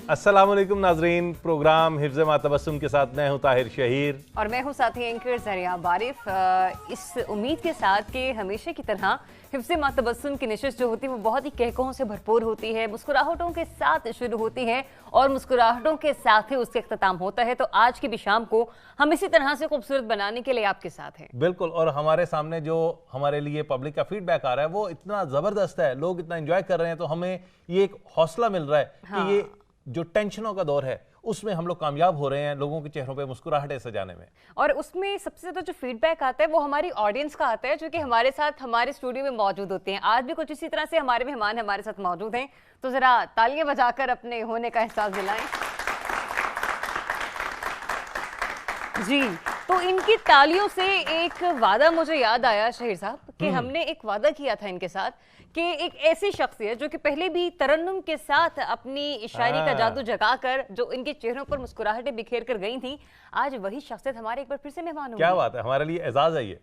अस्सलामुअलैकुम नाजरीन, प्रोग्राम हिफ्ज़ मातबस्सुम के साथ मैं हूं ताहिर शहीर और मैं हूं साथी एंकर ज़रिया बारिफ। इस उम्मीद के साथ कि हमेशा की तरह हिफ्ज़ मातबस्सुम की नशिश जो होती है वो बहुत ही कहकों से भरपूर होती है, मुस्कुराहटों के साथ शुरू होती है और मुस्कुराहटों के साथ ही उसका इख्तिताम होता है। तो आज की भी शाम को हम इसी तरह से खूबसूरत बनाने के लिए आपके साथ हैं। बिल्कुल। और हमारे सामने जो हमारे लिए पब्लिक का फीडबैक आ रहा है वो इतना ज़बरदस्त है, लोग इतना एंजॉय कर रहे हैं, तो हमें ये एक हौसला मिल रहा है कि ये जो टेंशनों का दौर है उसमें हम लोग कामयाब हो रहे हैं लोगों के चेहरों पे मुस्कुराहटें सजाने में। और उसमें सबसे ज्यादा जो फीडबैक आता है वो हमारी ऑडियंस का आता है, जो कि हमारे साथ हमारे स्टूडियो में मौजूद होते हैं। आज भी कुछ इसी तरह से हमारे मेहमान हमारे साथ मौजूद हैं, तो जरा तालियां बजाकर अपने होने का एहसास दिलाएं। जी, तो इनकी तालियों से एक वादा मुझे याद आया शहीर साहब कि हमने एक वादा किया था इनके साथ कि एक ऐसी शख्सियत जो कि पहले भी तरन्नुम के साथ अपनी शायरी का जादू जगाकर जो इनके चेहरों पर मुस्कुराहटें बिखेर कर गई थी, आज वही शख्सियत हमारे एक बार फिर से मेहमान होंगी। क्या बात है, हमारे लिए एजाज है ये।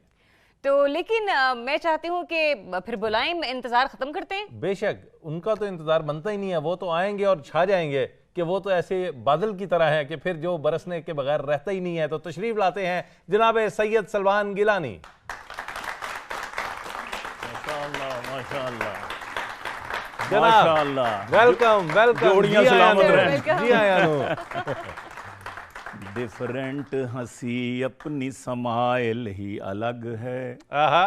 तो लेकिन मैं चाहती हूँ कि फिर बुलाएं, इंतजार खत्म करते हैं। बेशक, उनका तो इंतजार बनता ही नहीं है, वो तो आएंगे और छा जाएंगे कि वो तो ऐसे बादल की तरह है कि फिर जो बरसने के बगैर रहता ही नहीं है। तो तशरीफ लाते हैं जनाब सैयद सलमान गिलानी। जनाब वेलकम वेलकम, जोड़ियां सलामत रहें। जी आया। डिफरेंट हंसी अपनी समाइल ही अलग है। आहा,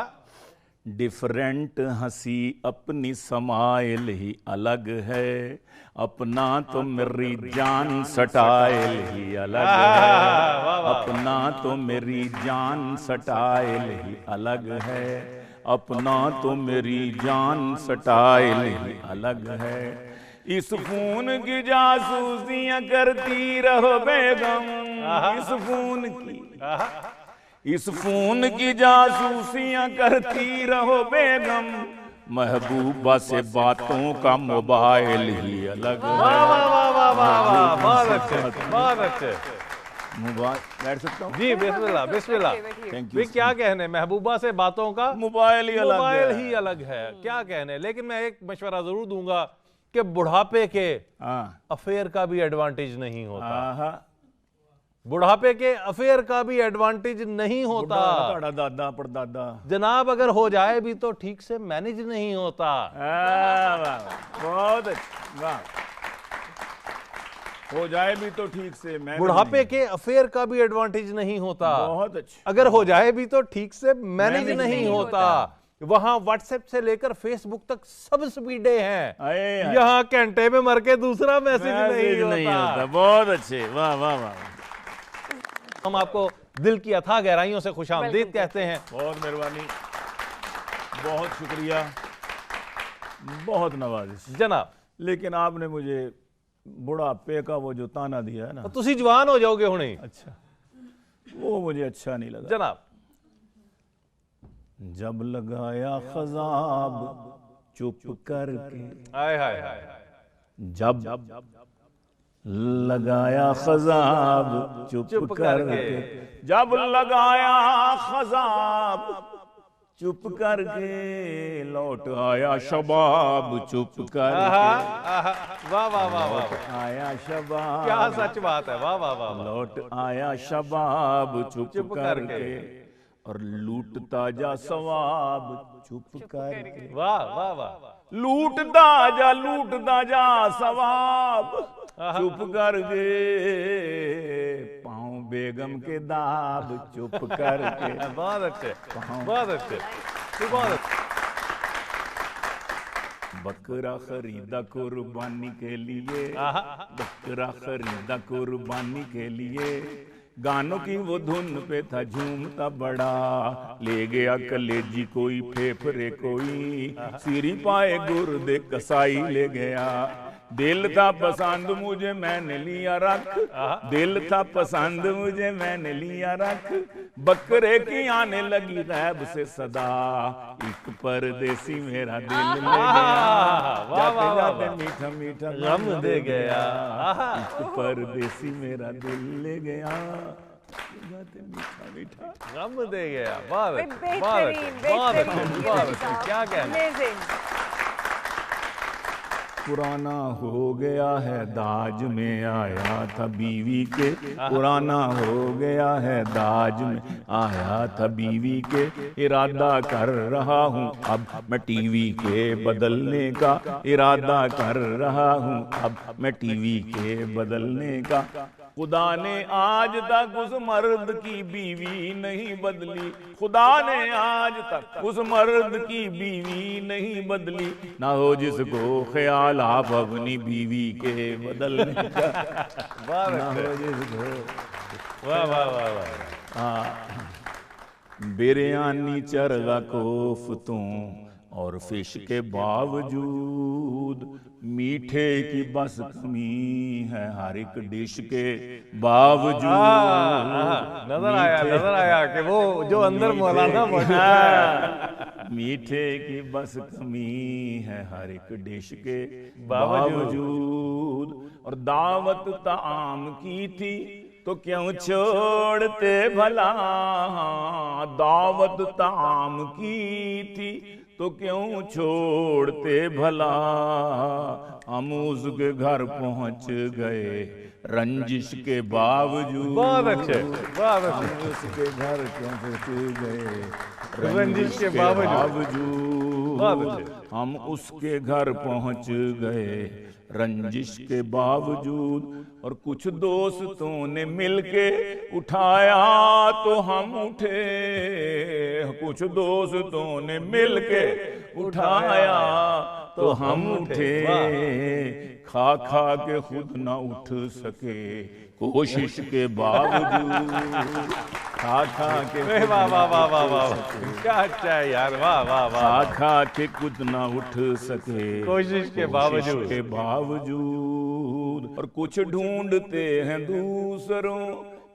डिफरेंट हंसी अपनी समाइल ही अलग है। अपना तो मेरी जान स्टाइल ही अलग है। अपना तो मेरी जान स्टाइल ही अलग है। अपना तो मेरी जान स्टाइल ही अलग है। इस फोन की जासूसियां करती रहो बेगम। इस फोन की जासूसियां करती रहो बेगम। महबूबा से बातों का मोबाइल ही अलग है। बहुत अच्छे। मोबाइल बैठ सकता हूँ जी, बिस्मिल्लाह बिस्मिल्लाह। थैंक भी यू। क्या कहने, महबूबा से बातों का मोबाइल ही अलग मोबाइल है। ही अलग है, क्या कहने। लेकिन मैं एक मशवरा जरूर दूंगा कि बुढ़ापे के अफेयर का भी एडवांटेज नहीं होता। बुढ़ापे के अफेयर का भी एडवांटेज नहीं होता दादा परदादा जनाब, अगर हो जाए भी तो ठीक से मैनेज नहीं होता। बहुत वाह, हो जाए भी तो ठीक से। बुढ़ापे के अफेयर का भी एडवांटेज नहीं होता। बहुत अच्छा। अगर हो जाए भी तो ठीक से मैनेज नहीं होता। वहां व्हाट्सएप से लेकर फेसबुक तक सब स्पीडे हैं, यहाँ घंटे में मर के दूसरा मैसेज नहीं होता। बहुत अच्छे, वाह वाह वाह। हम आपको दिल की अथाह गहराइयों से खुशामदीद कहते हैं। बहुत मेहरबानी, बहुत शुक्रिया, बहुत नवाजिश जनाब। लेकिन आपने मुझे बुढ़ापे का वो जो ताना दिया है ना, तो तुसी जवान हो जाओगे हुणे। अच्छा, वो मुझे अच्छा नहीं लगा जनाब। जब लगाया खजाब चुप करके, हाय हाय हाय। जब लगाया खजाब चुप करके, जब लगाया खजाब चुप करके, लौट आया शबाब चुप करके। वाह वाह वाह वाह, आया शबाब, क्या सच बात है। वाह वाह वाह। लौट आया शबाब चुप करके, और लूटता जा सवाब चुप करके। वाह वाह वाह। लूटता जा सवाब चुप करके, पाँव बेगम के दाब चुप करके। बहुत अच्छे, बहुत अच्छे, बहुत अच्छे। बकरा खरीदा कुर्बानी के लिए, बकरा खरीदा कुर्बानी के लिए, गानों की वो धुन पे था झूमता बड़ा, ले गया कलेजी कोई फेफड़े कोई, सिरी पाए गुर्दे कसाई ले गया। दिल था पसंद मुझे मैंने लिया रख, दिल था पसंद मुझे मैंने लिया रख, बकरे की आने लगी गैब से सदा, एक परदेसी मेरा दिल ले गया, जाते जाते मीठा मीठा गम दे गया, एक परदेसी मेरा दिल ले गया, जाते मीठा मीठा गम दे गया। बहुत बेहतरीन, बहुत बेहतरीन, बहुत क्या कहना। पुराना हो गया है दाज में आया था बीवी के, पुराना हो गया है दाज में आया था बीवी के, इरादा कर रहा हूँ अब मैं टीवी के बदलने का, इरादा कर रहा हूँ अब मैं टीवी के बदलने का। खुदा ने आज तक उस मर्द की बीवी नहीं बदली, खुदा ने आज तक उस मर्द की बीवी नहीं बदली, ना हो जिसको ख्याल आप अपनी बीवी के बदलने का, ना हो जिसको। वाह वाह वाह वाह। बिरयानी चरगा कोफ्तों और फिश के बावजूद, मीठे की बस कमी है हर एक डिश के बावजूद। नजर आया कि वो जो अंदर मौलाना मीठे की बस कमी है हर एक डिश के बावजूद। और दावत ताम की थी तो क्यों छोड़ते भला, दावत ताम की थी तो क्यों छोड़ते भला, हम उसके घर पहुंच गए रंजिश के बावजूद। बहुत अच्छे, बहुत अच्छे। उसके घर क्यों पहुंच गए रंजिश के बावजूद, बहुत अच्छे। हम उसके घर पहुंच गए रंजिश के बावजूद। और कुछ दोस्तों ने मिलके उठाया तो हम उठे, कुछ दोस्तों ने मिलके उठाया तो हम उठे, खा खा के खुद ना उठ सके कोशिश के बावजूद, खा खा के। वाह वाह वाह वाह वाह, क्या अच्छा है यार, वाह वाह वाह। खा खा के खुद ना उठ सके कोशिश के बावजूद, के बावजूद। और कुछ ढूंढते हैं दूसरों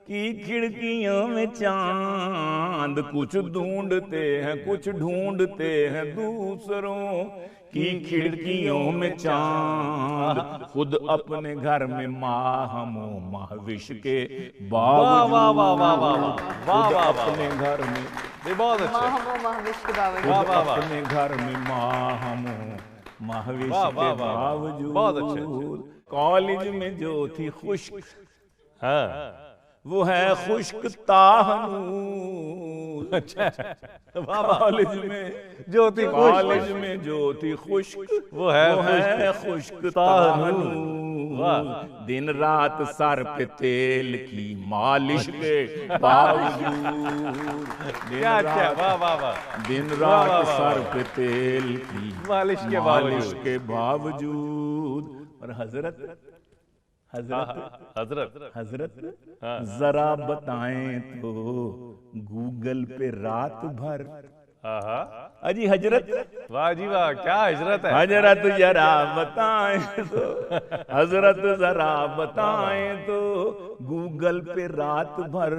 की खिड़कियों में चांद, कुछ ढूंढते हैं, कुछ ढूंढते हैं दूसरों की खिड़कियों में चांद, खुद अपने घर में माहमो महविश के बावजूद। वाह वाह वाह वाह वाह वाह, अपने घर में बहुत अच्छे, महविश के बावजूद, अपने घर में माहमो महविश के बावजूद। बहुत अच्छे। कॉलेज में जो थी खुश्क, हाँ वो है खुश्क ताहनूर। अच्छा, कॉलेज में जो थी, कॉलेज में जो थी खुश्क, वो है खुश्क ताहनूर। दिन रात सर पे तेल की मालिश के बावजूद, क्या अच्छा, वाह वाह वाह। दिन रात सर पे तेल की मालिश के बावजूद। और हजरत जरा बताएं तो गूगल पे रात भर। अजी हजरत, वाह जी वाह, क्या हजरत है। हजरत जरा बताएं तो, हजरत जरा बताएं तो गूगल पे रात भर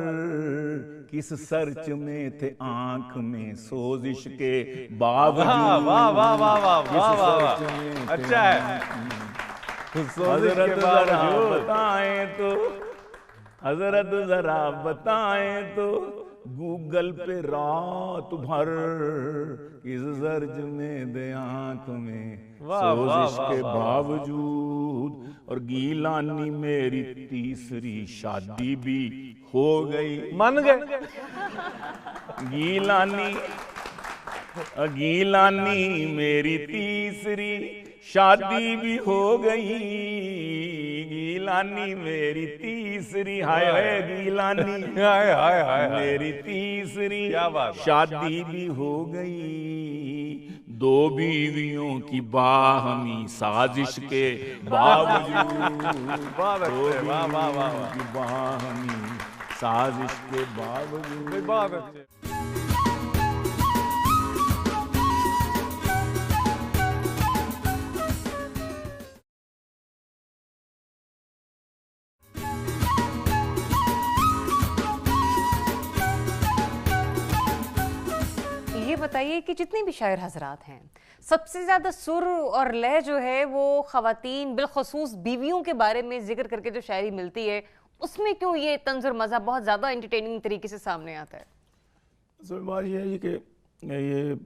किस सर्च में थे आंख में सोजिश के बावजूद। वाह वाह वाह वाह वाह वाह, अच्छा है। हजरत जरा बताएं तो, हजरत जरा बताएं तो गूगल पे रात भर किस सर्च में दे आंख में सोजिश के बावजूद। और गीलानी मेरी तीसरी शादी भी हो गई, मान गए। गीलानी मेरी तीसरी शादी भी हो गई, गीलानी मेरी तीसरी, हाय हाय गीलानी, हाय हाय हाय, मेरी तीसरी शादी भी हो गई। दो बीवियों की बाहमी साजिश के बावजूद, दो बीवियों की बाहमी साजिश के बावजूद। बहुत अच्छे। ये बताइए कि जितने भी शायर हजरात हैं, सबसे ज्यादा सुर और लय जो है वो खवातीन बिलखसूस बीवियों के बारे में जिक्र करके जो शायरी मिलती है, उसमें क्यों ये तंज और मजा बहुत ज्यादा एंटरटेनिंग तरीके से सामने आता है? असल बात यह है कि ये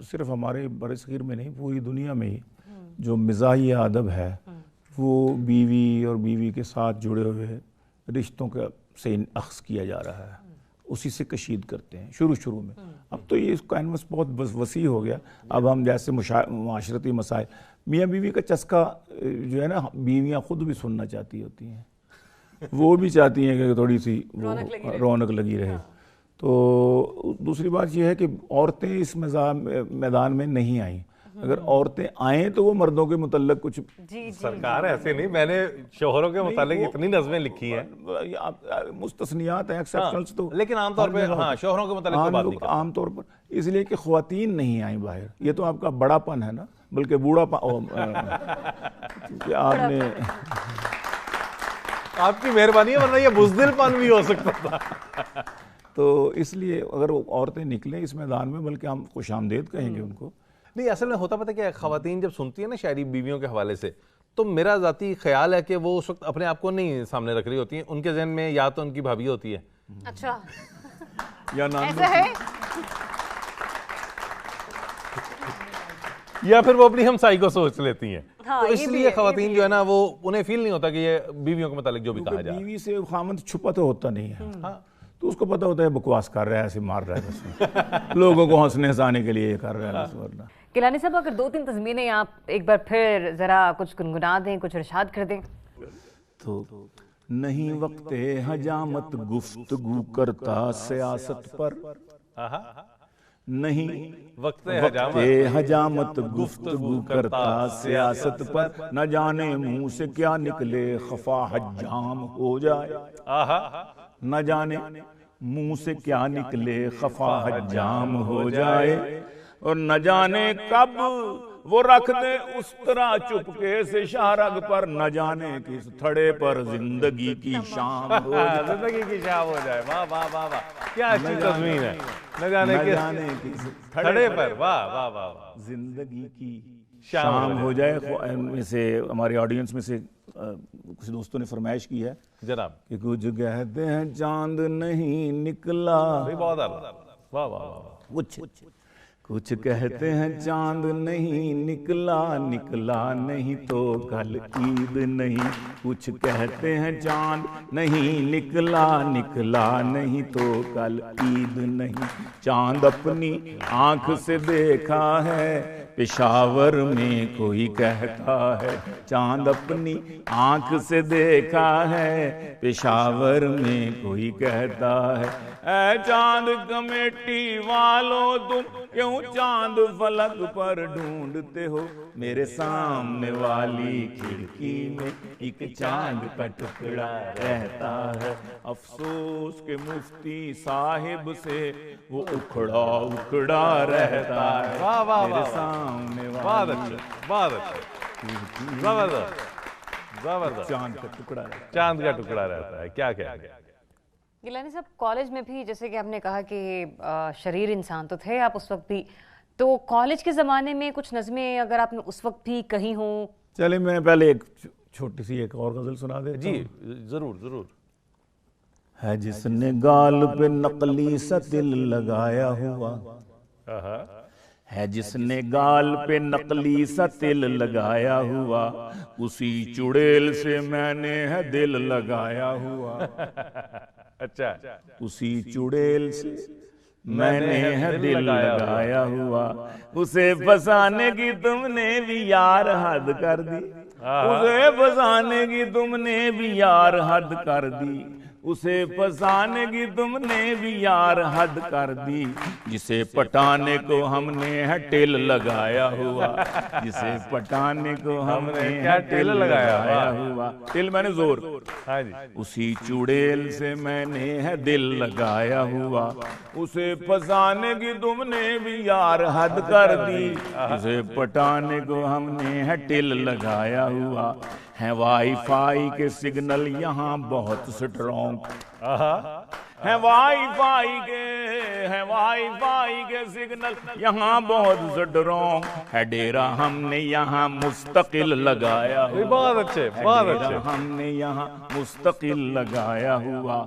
सिर्फ हमारे बरसगीर में नहीं, पूरी दुनिया में ही जो मिजाही अदब है वो बीवी और बीवी के साथ जुड़े हुए रिश्तों का से अख्ज़ किया जा रहा है, उसी से कशीद करते हैं शुरू में। अब तो ये कैनवस बहुत वसी हो गया। अब हम जैसे माशरती मसाइल, मियाँ बीवी का चस्का जो है ना, बीवियाँ खुद भी सुनना चाहती होती हैं, वो भी चाहती हैं कि थोड़ी सी वो रौनक लगी रहे। तो दूसरी बात यह है कि औरतें इस मैदान में नहीं आई। अगर औरतें आए तो वो मर्दों के मुतल्लिक कुछ सरकार ऐसे नहीं, मैंने शोहरों के मुतालिक इतनी नज़में लिखी हैं, मुस्तस्नियात हैं, एक्सेप्शनल्स तो, लेकिन आमतौर पे हाँ शोहरों के मुतालिक तो बात नहीं करते आमतौर पर, इसलिए कि ख्वातीन नहीं आई बाहर। ये तो आपका बड़ापन है ना, बल्कि बूढ़ापन कि आपने आपकी मेहरबानी है, वरना ये बुज़दिलपन भी हो सकता था। तो इसलिए अगर औरतें निकलें इस मैदान में, बल्कि हम खुशामदेद कहेंगे उनको। नहीं, असल में होता पता क्या, खवातीन जब सुनती है ना शायरी बीवियों के हवाले से, तो मेरा ज़ाती ख्याल है कि वो उस वक्त अपने आप को नहीं सामने रख रही होती हैं, उनके जहन में या तो उनकी भाभी होती है, अच्छा या नाम ऐसा है, या फिर वो अपनी हमसाई को सोच लेती हैं। हाँ, तो ये भी इसलिए है, खवातीन जो है ना, वो उन्हें फील नहीं होता कि ये बीवियों के मुतालिक जो भी कहा जा रहा है। बीवी से खामद छुपा तो होता नहीं है, हाँ, तो उसको पता होता है बकवास कर रहा है, ऐसे मार रहा है बस लोगों को हंसने हंसाने के लिए ये कर रहा है बस, वरना। गिलानी साहब अगर 2-3 तज़मीनें आप एक बार फिर जरा कुछ गुनगुना दें, कुछ इरशाद कर दें। तो नहीं वक्ते हजामत गुफ्तगू करता सियासत पर, नहीं वक्ते हजामत गुफ्तगू करता सियासत पर, न जाने मुंह से क्या निकले खफा हजाम हो जाए, न जाने मुंह से क्या निकले खफा हजाम हो जाए, और न जाने कब वो रख दे उस तरह चुपके से शारग पर, न जाने किस थड़े पर जिंदगी की शाम हो जाए, जिंदगी की शाम हो जाए। वाह वाह वाह वाह, क्या अच्छी तस्वीर है। न जाने किस थड़े पर, वाह वाह वाह, जिंदगी की शाम हो जाए। में से हमारे ऑडियंस में से कुछ दोस्तों ने फरमाइश की है जनाब कि कुछ कहते हैं चांद नहीं निकला, बहुत वाह वाह वाह, कुछ कहते हैं चांद नहीं निकला, निकला नहीं तो कल ईद नहीं, कुछ कहते हैं चांद नहीं निकला, निकला नहीं तो कल ईद नहीं, चांद अपनी आंख से देखा है पेशावर में कोई कहता है, चांद अपनी आंख से देखा है पेशावर में कोई कहता है, ऐ चांद कमेटी वालों तुम क्यों चांद फलक पर ढूंढते हो, मेरे सामने वाली खिड़की में एक चांद का टुकड़ा रहता है, अफसोस के मुफ्ती साहिब से वो उखड़ा उखड़ा रहता है। वाह वाह मेरे वाह, सामने बहुत अच्छा बहुत अच्छा, जबरदस्त जबरदस्त, चांद का टुकड़ा रहता है। चांद का टुकड़ा रहता है। क्या क्या गिलानी साहब कॉलेज में भी जैसे कि आपने कहा कि शरीर इंसान तो थे आप उस वक्त भी, तो कॉलेज के ज़माने में कुछ नज़में अगर आपने उस वक्त भी कही हों। चले मैं पहले एक छोटी सी एक और गजल सुना दे जी, जरूर जरूर। है जिसने गाल पे नकली सा तिल लगाया हुआ, है जिसने गाल पे नकली सा तिल लगाया हुआ, उसी चुड़ैल से मैंने है दिल लगाया हुआ। अच्छा, उसी चुड़ैल से मैंने है दिल लगाया हुआ, उसे फसाने की तुमने भी यार हद कर दी, उसे फसाने की तुमने भी यार हद कर दी, उसे फसाने की तुमने भी यार हद कर दी, जिसे पटाने को हमने है टिल लगाया हुआ, जिसे पटाने को हमने है टिल लगाया हुआ, टिल मैंने जोर, हाँ जी, उसी चुड़ैल से मैंने है दिल लगाया हुआ, उसे फसाने की तुमने भी यार हद कर दी, जिसे पटाने को हमने है टिल लगाया हुआ, है वाईफाई के सिग्नल यहाँ बहुत स्ट्रॉन्ग, है वाईफाई के सिग्नल यहाँ बहुत स्ट्रॉन्ग, है डेरा हमने यहाँ मुस्तकिल लगाया हुआ, बहुत अच्छे बहुत अच्छे, हमने यहाँ मुस्तकिल लगाया हुआ,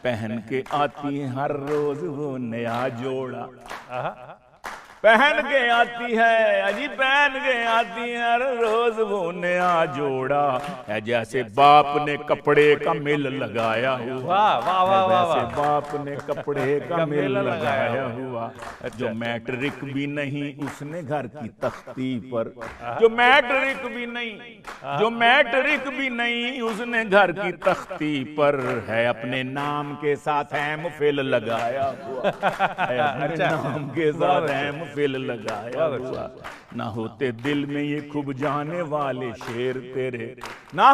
पहन के आती हर रोज वो नया जोड़ा, पहन के आती है, अजी पहन के आती है, हर रोज वो नया जोड़ा है, जैसे बाप ने कपड़े का मिल लगाया हुआ, वैसे बाप ने कपड़े का मिल लगाया हुआ। जो मैट्रिक भी नहीं उसने घर की तख्ती पर, जो मैट्रिक भी नहीं, जो मैट्रिक भी नहीं उसने घर की तख्ती पर है, अपने नाम के साथ एम फिल लगाया हुआ, है अपने नाम के साथ एम फिल लगाया हुआ। ना होते दिल में ये खूब जाने वाले शेर तेरे, ना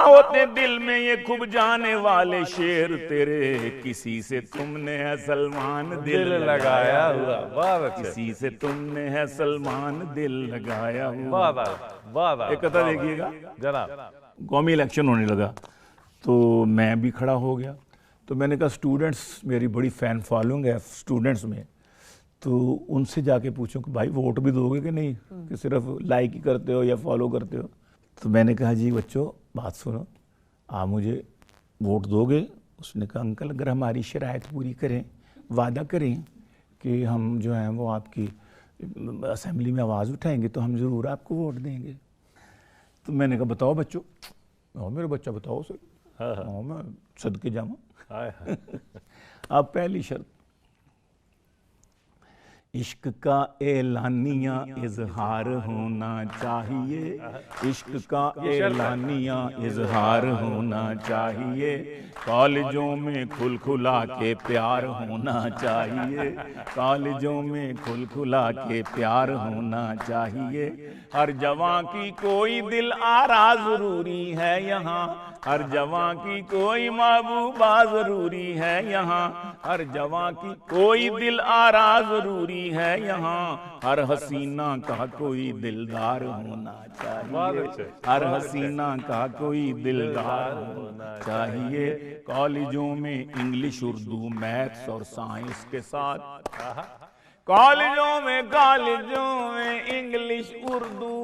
होते दिल में ये खूब जाने वाले शेर तेरे, किसी से तुमने है सलमान दिल लगाया हुआ, किसी से तुमने है सलमान दिल लगाया हुआ। एक कथा देखिएगा जनाब, कौमी इलेक्शन होने लगा तो मैं भी खड़ा हो गया। तो मैंने कहा स्टूडेंट्स, मेरी बड़ी फैन फॉलोइंग है स्टूडेंट्स में, तो उनसे जाके पूछो कि भाई वोट भी दोगे कि नहीं, कि सिर्फ लाइक ही करते हो या फॉलो करते हो। तो मैंने कहा जी बच्चों बात सुनो, आप मुझे वोट दोगे? उसने कहा अंकल अगर हमारी शराइत पूरी करें, वादा करें कि हम जो हैं वो आपकी असेंबली में आवाज़ उठाएंगे तो हम ज़रूर आपको वोट देंगे। तो मैंने कहा बताओ बच्चों, मेरे बच्चा बताओ सर, हाँ मैं सदके जाऊँ। अब पहली शर्त, इश्क का एलानिया इजहार होना चाहिए, इश्क का एलानिया इजहार होना चाहिए, कॉलेजों में खुलखुला के प्यार होना चाहिए, कॉलेजों में खुलखुला के प्यार होना चाहिए, हर जवां की कोई दिल आरा जरूरी है यहाँ, हर जवां की कोई महबूबा जरूरी है यहाँ, हर जवां की कोई दिल आरा जरूरी है यहाँ, हर हसीना का कोई दिलदार होना चाहिए, हर हसीना का कोई दिलदार होना चाहिए, कॉलेजों में इंग्लिश उर्दू मैथ्स और साइंस के साथ, कॉलेजों में इंग्लिश उर्दू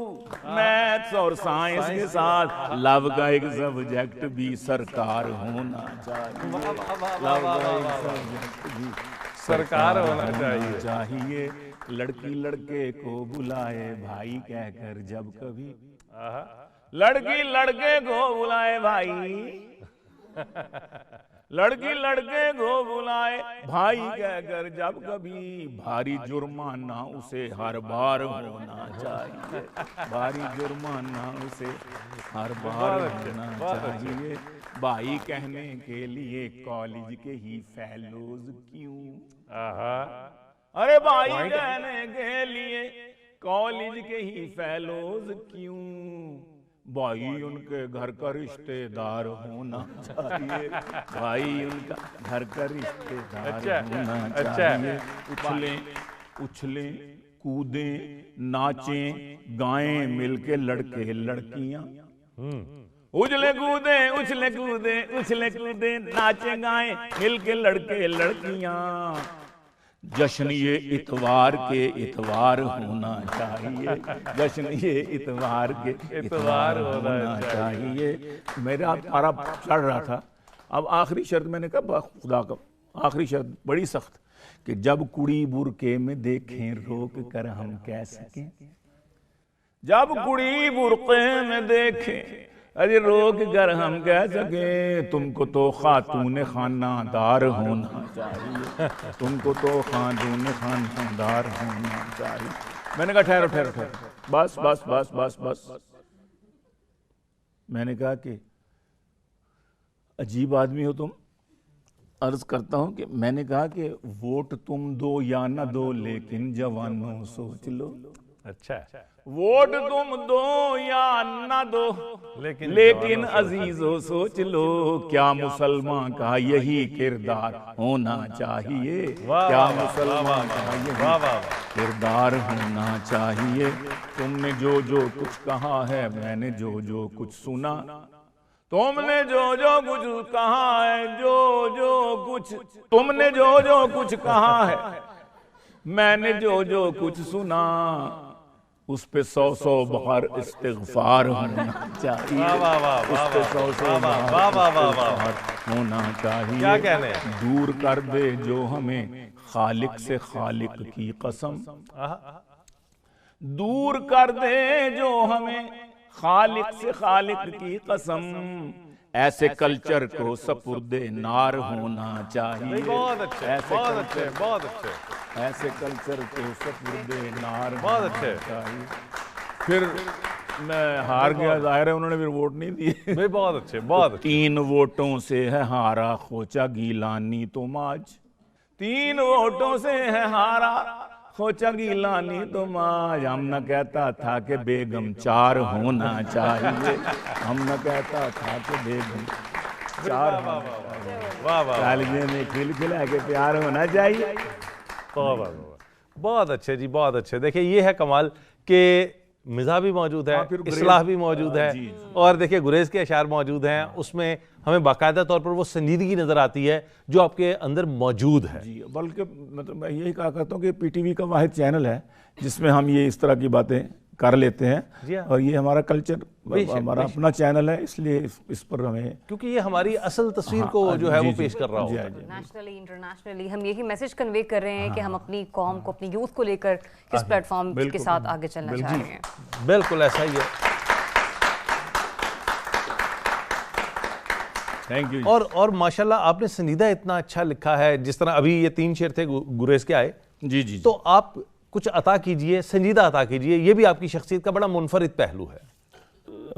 मैथ्स और साइंस के साथ लव का एक सब्जेक्ट भी सरकार होना चाहिए, लव का एक सब्जेक्ट भी सरकार होना चाहिए, लड़की लड़के को बुलाए भाई कहकर जब कभी, लड़की लड़के को बुलाए भाई, लड़की लड़के को बुलाए भाई कहकर जब कभी, भारी जुर्माना उसे हर बार होना चाहिए, भारी जुर्माना उसे हर बार होना चाहिए, भाई कहने के लिए कॉलेज के ही फेलोज क्यों, अरे भाई कहने के लिए कॉलेज के ही फेलोज क्यों, भाई उनके घर का रिश्तेदार होना चाहिए, भाई उनका घर का रिश्तेदार होना चाहिए, उछले कूदे नाचें गाएं मिलके लड़के लड़कियां, उछले कूदे नाचे गाएं मिलके लड़के लड़कियां, जश्न ये इतवार के इतवार होना चाहिए, जश्न ये इतवार के इतवार होना चाहिए। मेरा पारा चढ़ रहा था, अब आखिरी शर्त मैंने कहा खुदा का आखिरी शर्त बड़ी सख्त, कि जब कुड़ी बुरके में देखें रोक कर हम कह सकें, जब कुड़ी बुरके में देखें अरे रोक कर हम कह सके, तुमको तो खातून खानादार होना चाहिए, तुमको तो खातून खानादार होना चाहिए। मैंने कहा ठहरो ठहरो ठहरो, बस बस बस बस बस, मैंने कहा कि अजीब आदमी हो तुम, अर्ज करता हूं कि मैंने कहा कि वोट तुम दो या ना दो लेकिन जवानों सोच लो, अच्छा वोट तुम दो या ना दो लेकिन अजीजों सोच लो, क्या मुसलमान का यही किरदार होना चाहिए, क्या मुसलमान का यही किरदार होना चाहिए, तुमने जो जो कुछ कहा है मैंने जो जो कुछ सुना, तुमने जो जो कुछ कहा है, जो जो कुछ तुमने जो जो कुछ कहा है मैंने जो जो कुछ सुना, उस पे 100 बार इस्तिग़फ़ार होना चाहिए, उस पे 100 बार होना चाहिए। क्या कहने हैं? दूर कर दे जो हमें खालिक से खालिक की कसम, दूर कर दे जो हमें खालिक से खालिक की कसम, ऐसे कल्चर को सपुर्दे नार होना चाहिए। बहुत अच्छे, बहुत अच्छे, बहुत अच्छे, ऐसे कल्चर को सपुर्दे नार बहुत अच्छे। चाहिए। फिर मैं हार गया, जाहिर है उन्होंने फिर वोट नहीं दिए। भाई बहुत अच्छे, बहुत अच्छे। 3 वोटों से है हारा खोचा गीलानी तुम आज, 3 वोटों से है हारा खोचा गीलानी तुम आज। हम न कहता था कि बेगम 4 होना चाहिए, हम न कहता था कि बेगम 4 होना चाहिए। वाह वाह, कालिजे में खिलखिला के प्यार होना चाहिए। बहुत अच्छे जी, बहुत अच्छे। देखिए ये है कमाल के मिज़ाह भी मौजूद है, फिर इस्लाह भी मौजूद है, जी, जी। और देखिए गुरेज के अशार मौजूद हैं, उसमें हमें बाकायदा तौर पर वो संजीदगी नजर आती है जो आपके अंदर मौजूद है। जी, बल्कि मतलब मैं यही कहा करता हूँ कि पीटीवी का वाहिद चैनल है जिसमें हम ये इस तरह की बातें कर लेते जी हैं, हाँ। और ये हमारा कल्चर, बेशक, हमारा बेशक। अपना चैनल है, इसलिए इस पर हमें क्योंकि ये हमारी असल तस्वीर को जो है वो पेश कर रहा होगा। नेशनली इंटरनेशनली हम यही मैसेज कन्वे कर रहे हैं कि हम अपनी कौम को, अपनी यूथ को लेकर किस प्लेटफॉर्म के साथ आगे चलना चाह रहे हैं। बिल्कुल ऐसा ही है। Thank you. और माशाल्लाह आपने संजीदा इतना अच्छा लिखा है, जिस तरह अभी ये 3 शेर थे गुरेज के आए, जी जी, तो आप कुछ अता कीजिए, संजीदा अता कीजिए, ये भी आपकी शख्सियत का बड़ा मुनफरिद पहलू है।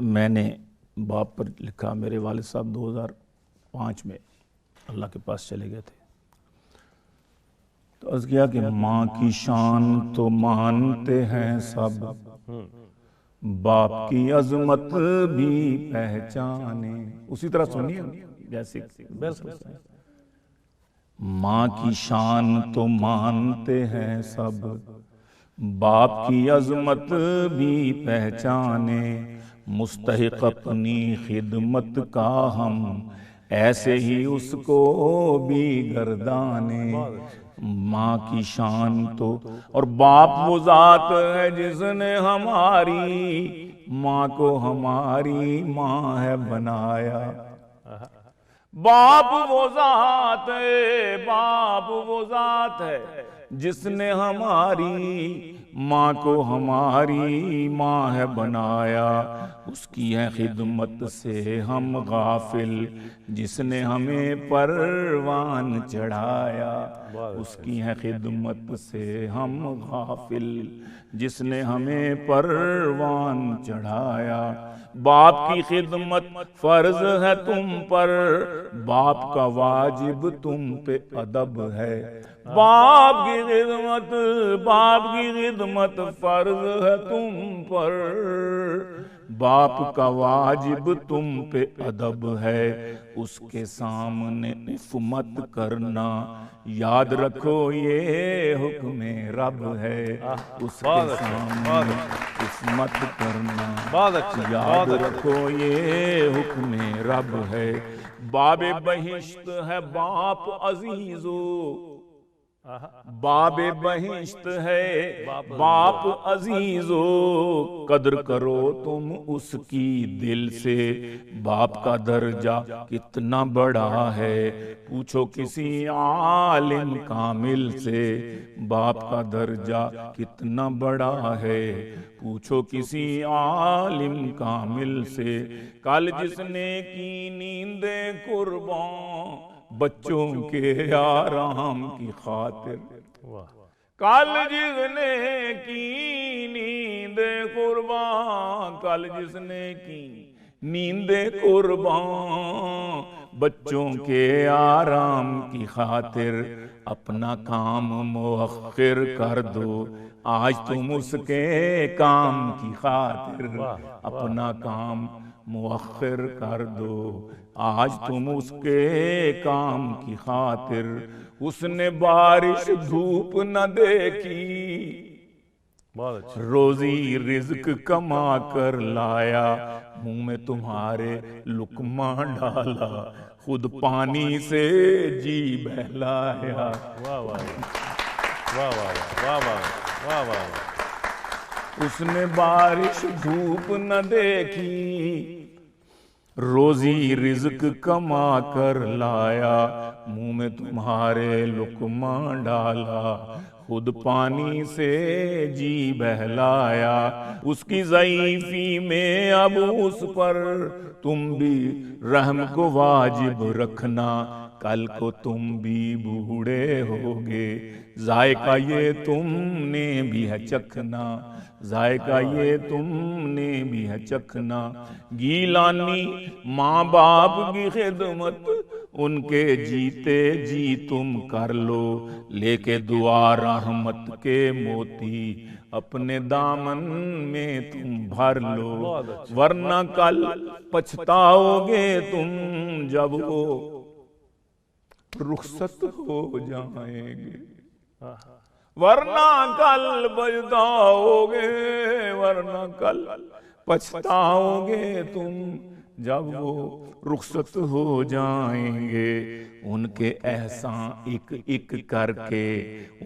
मैंने बाप पर लिखा, मेरे वालिद साहब 2005 में अल्लाह के पास चले गए थे, तो अर्ज़ किया कि माँ की शान तो मानते हैं सब, बाप की अजमत भी पहचाने। उसी तरह सुनिए जैसे, माँ की शान तो मानते हैं सब, बाप की अजमत भी पहचाने, मुस्तहिक अपनी खिदमत का हम ऐसे ही उसको भी गर्दाने। माँ की शान तो, और बाप वो जात है जिसने हमारी माँ को हमारी माँ है बनाया। बाप वो जात है, बाप वो जात है जिसने हमारी माँ को हमारी माँ है बनाया। उसकी है खिदमत से हम गाफिल जिसने हमें परवान चढ़ाया। उसकी है खिदमत से हम गाफिल जिसने हमें परवान चढ़ाया। बाप की खिदमत फर्ज है तुम पर, बाप का वाजिब तुम पे अदब है। बाप की खिदमत, बाप की खिदमत फर्ज है तुम पर, बाप का वाजिब तुम पे अदब है। उसके सामने इफ मत करना, याद रखो ये हुक्म रब है। उसके सामने इफ मत करना, याद रखो ये हुक्म रब है। बाबे बहिश्त है बाप अजीजो, बाबे बहिश्त है बाप अजीजो, कद्र करो तुम उसकी दिल से। बाप का दर्जा कितना बड़ा है, पूछो किसी आलिम कामिल से। बाप का दर्जा कितना बड़ा है, पूछो किसी आलिम कामिल से। कल जिसने की नींदें कुर्बान बच्चों के आराम की खातिर, कल जिसने की नींद कुर्बान, कल जिसने की नींद कुर्बान बच्चों के आराम की खातिर, अपना काम मुअख्खिर कर दो आज तुम उसके काम की खातिर। अपना काम मुअख्खिर कर दो आज तुम उसके काम की खातिर। उसने बारिश धूप न देखी, रोजी रिज्क कमा कर लाया। मुंह में तुम्हारे लुकमा डाला, खुद पानी से जी बहलाया। वाह वाह वाह वाह वाह वाह वाह वाह। उसने बारिश धूप न देखी, रोजी रिज्क कमा कर लाया, मुंह में तुम्हारे लुकमा डाला, खुद पानी से जी बहलाया। उसकी ज़ईफ़ी में अब उस पर तुम भी रहम को वाजिब रखना, कल को तुम भी बूढ़े होगे, जायका ये तुमने भी है चखना, जायका ये तुमने भी है चखना। गीलानी माँ बाप की खिदमत उनके जीते जी तुम कर लो, लेके दुआ रहमत के मोती अपने दामन में तुम भर लो, वरना कल पछताओगे तुम जब वो रुखसत हो जाएंगे, वरना कल पछताओगे, वरना कल पछताओगे तुम जब वो रुखसत हो जाएंगे। उनके एहसान एक एक करके,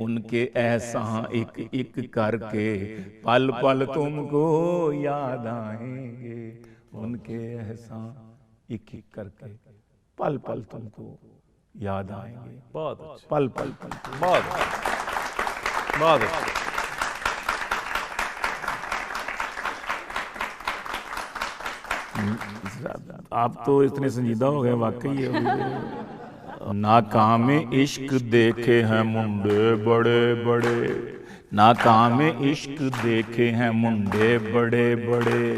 उनके एहसान एक एक करके पल पल तुमको याद आएंगे, उनके एहसान एक एक करके पल पल तुमको याद आएंगे। बहुत अच्छा, पल पल पल, बहुत बहुत अच्छा। आप तो इतने संजीदा हो गए वाकई। नाकाम इश्क देखे हैं मुंडे बड़े बड़े, नाकाम इश्क देखे हैं मुंडे बड़े बड़े,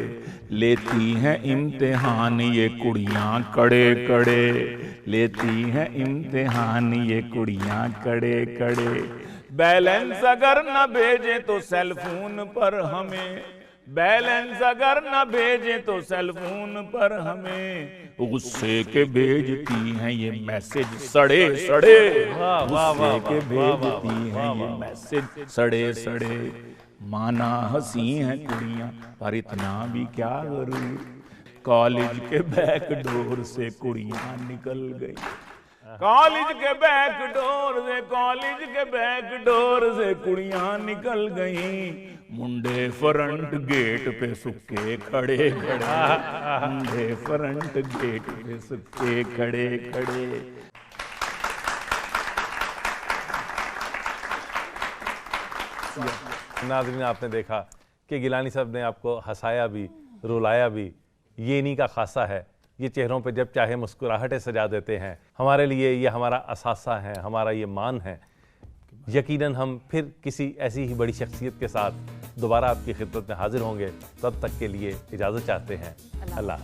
लेती हैं इम्तिहान ये कुड़ियाँ कड़े कड़े, लेती हैं इम्तिहान ये कुड़ियाँ कड़े कड़े। बैलेंस अगर न भेजे तो सेल फोन पर हमें, बैलेंस अगर न भेजे तो सेल फोन पर हमें, गुस्से के भेजती हैं ये मैसेज सड़े सड़े, गुस्से के भेजती हैं ये मैसेज सड़े सड़े। माना हंसी हैं कुड़ियां पर इतना भी क्या करूं, कॉलेज के बैक डोर से कुड़ियां निकल गई, कॉलेज के बैक डोर से, कॉलेज के बैक डोर से कुड़ियां निकल गई। मुंडे फ्रंट गेट पे सुक्के खड़े खड़े, मुंडे फ्रंट गेट पे सुक्के खड़े खड़े। नाज़रीन, आपने देखा कि गिलानी साहब ने आपको हंसाया भी, रुलाया भी। ये इन्हीं का खासा है, ये चेहरों पे जब चाहे मुस्कुराहटें सजा देते हैं। हमारे लिए ये हमारा असासा है, हमारा ये मान है। यकीनन हम फिर किसी ऐसी ही बड़ी शख्सियत के साथ दोबारा आपकी खिदमत में हाजिर होंगे। तब तक के लिए इजाज़त चाहते हैं। अल्लाह।